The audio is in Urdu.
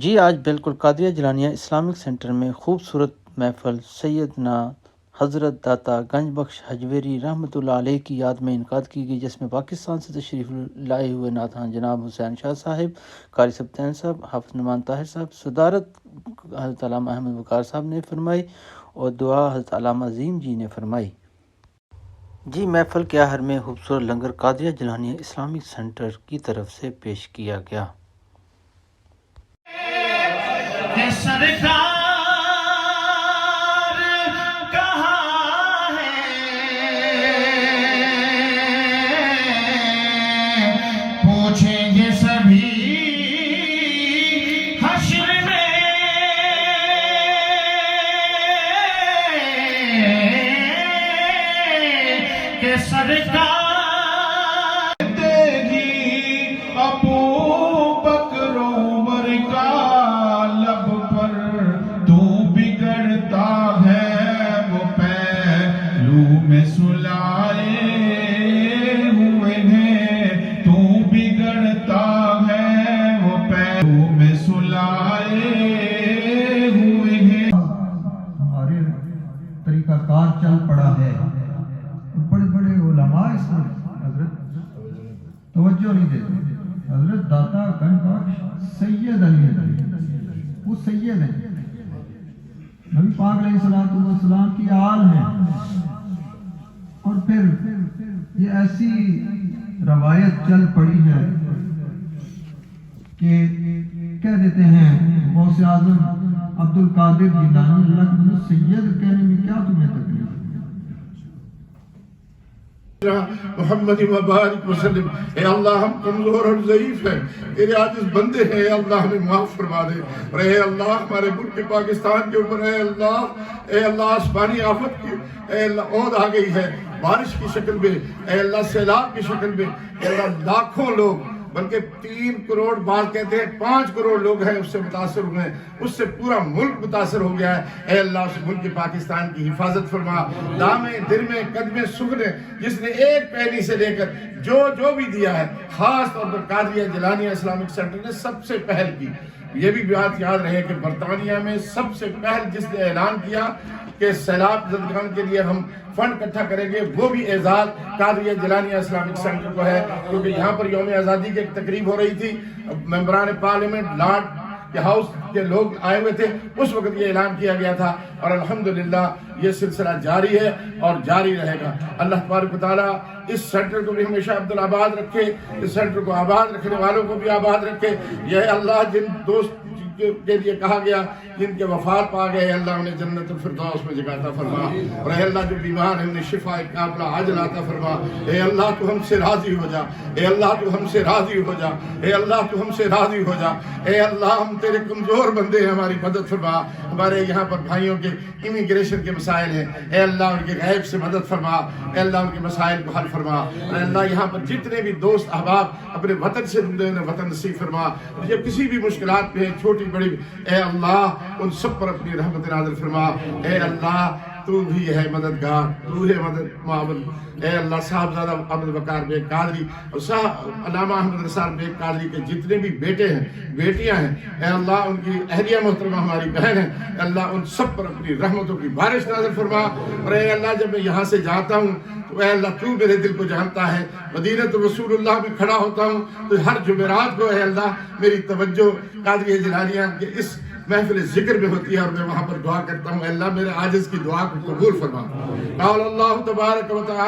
جی آج بالکل قادریہ جیلانیہ اسلامک سینٹر میں خوبصورت محفل سیدنا حضرت داتا گنج بخش حجویری رحمۃ اللہ علیہ کی یاد میں انعقاد کی گئی، جس میں پاکستان سے تشریف لائے ہوئے نعتخواں جناب حسین شاہ صاحب، قاری سبطین صاحب، حافظ نعمان طاہر صاحب، صدارت حضرت علامہ احمد وقار صاحب نے فرمائی اور دعا حضرت علامہ عظیم جی نے فرمائی۔ جی محفل کے آخر میں خوبصورت لنگر قادریہ جیلانیہ اسلامک سینٹر کی طرف سے پیش کیا گیا۔ سرکار کہاں ہے پوچھیں گے سبھی حشر میں کہ سرکار میں سلائے ہوئے ہیں، تو بگڑتا ہے وہ پہلو میں سلائے ہوئے ہیں۔ ہمارے طریقہ کار چل پڑا ہے، بڑے بڑے علماء اس میں حضرت توجہ نہیں دیتے۔ حضرت داتا گنج بخش سید علی وہ سید ہیں، نبی پاک علیہ السلام کی آل ہیں، اور پھر یہ ایسی روایت چل پڑی ہے کہ کہہ دیتے ہیں غوث اعظم عبد القادر جیلانی اللہ کے سید کہنے میں کیا تمہیں تکلیف محمد مبارک وسلم۔ اے اللہ ہم کمزور اور ضعیف ہیں، تیرے عاجز بندے ہیں، اے اللہ ہمیں معاف فرما دے، اور اے اللہ ہمارے ملک پاکستان کے اوپر اے اللہ آسمانی آفت کی اے اللہ عود آ گئی ہے، بارش کی شکل میں، اے اللہ سیلاب کی شکل میں، اے اللہ لاکھوں لوگ بلکہ 3 کروڑ، بعض کہتے ہیں 5 کروڑ لوگ ہیں اس سے متاثر ہوئے ہیں، اس سے پورا ملک متاثر ہو گیا ہے۔ اے اللہ اس ملک پاکستان کی حفاظت فرما، دامیں درمیں قدمیں سگنے، جس نے ایک پہلی سے لے کر جو بھی دیا ہے، خاص طور پر قادریہ جیلانیہ اسلامک سینٹر نے سب سے پہل کی۔ یہ بھی بات یاد رہے کہ برطانیہ میں سب سے پہل جس نے اعلان کیا کہ سیلاب زدگان کے لیے ہم فنڈ اکٹھا کریں گے، وہ بھی اعزاز قادریہ جیلانیہ اسلامک سینٹر کو ہے، کیونکہ یہاں پر یوم آزادی کی ایک تقریب ہو رہی تھی، ممبران پارلیمنٹ لارڈ کے ہاؤس کے لوگ آئے ہوئے تھے، اس وقت یہ اعلان کیا گیا تھا، اور الحمدللہ یہ سلسلہ جاری ہے اور جاری رہے گا۔ اللہ تبارک و تعالیٰ اس سینٹر کو بھی ہمیشہ عبدالآباد رکھے، اس سینٹر کو آباد رکھنے والوں کو بھی آباد رکھے۔ یہ اللہ جن دوست کے لیے کہا گیا جن کے وفات پا گئے، اللہ انہیں جنت الفردوس میں جگہ عطا فرما، اور اے اللہ جو بیمار ہیں انہیں شفا کاملہ عاجل عطا فرما۔ اے اللہ تو ہم سے راضی ہو جا، اے اللہ تو ہم سے راضی ہو جا، اے اللہ تو ہم سے راضی ہو جا۔ اے اللہ ہم تیرے کمزور بندے ہیں، ہماری مدد فرما۔ ہمارے یہاں پر بھائیوں کے امیگریشن کے مسائل ہیں، اے اللہ ان کے غیب سے مدد فرما، اے اللہ ان کے مسائل کو حل فرما۔ اے اللہ یہاں پر جتنے بھی دوست احباب اپنے وطن سے جڑے ہیں وطن نصیب فرما، جب کسی بھی مشکلات پہ چھوٹی بڑی، اے اللہ ان سب پر اپنی رحمت نازل فرما۔ اے اللہ تو بھی ہے مددگار، تو ہے مدد معاون۔ اے اللہ صاحبزادہ احمد وقار بیگ قادری اور علامہ احمد رسال بیگ قادری کے جتنے بھی بیٹے ہیں بیٹیاں ہیں، اے اللہ ان کی اہلیہ محترمہ ہماری بہن ہیں، اے اللہ ان سب پر اپنی رحمتوں کی بارش نازل فرما۔ اور اے اللہ جب میں یہاں سے جاتا ہوں تو اے اللہ تو میرے دل کو جانتا ہے، مدینہ رسول اللہ میں کھڑا ہوتا ہوں تو ہر جمعرات کو اے اللہ میری توجہ قادریہ جیلانیہ کے اس محفل ذکر میں ہوتی ہے، اور میں وہاں پر دعا کرتا ہوں، اے اللہ میرے عاجز کی دعا کو قبول فرما۔ قال اللہ تبارک و تعالی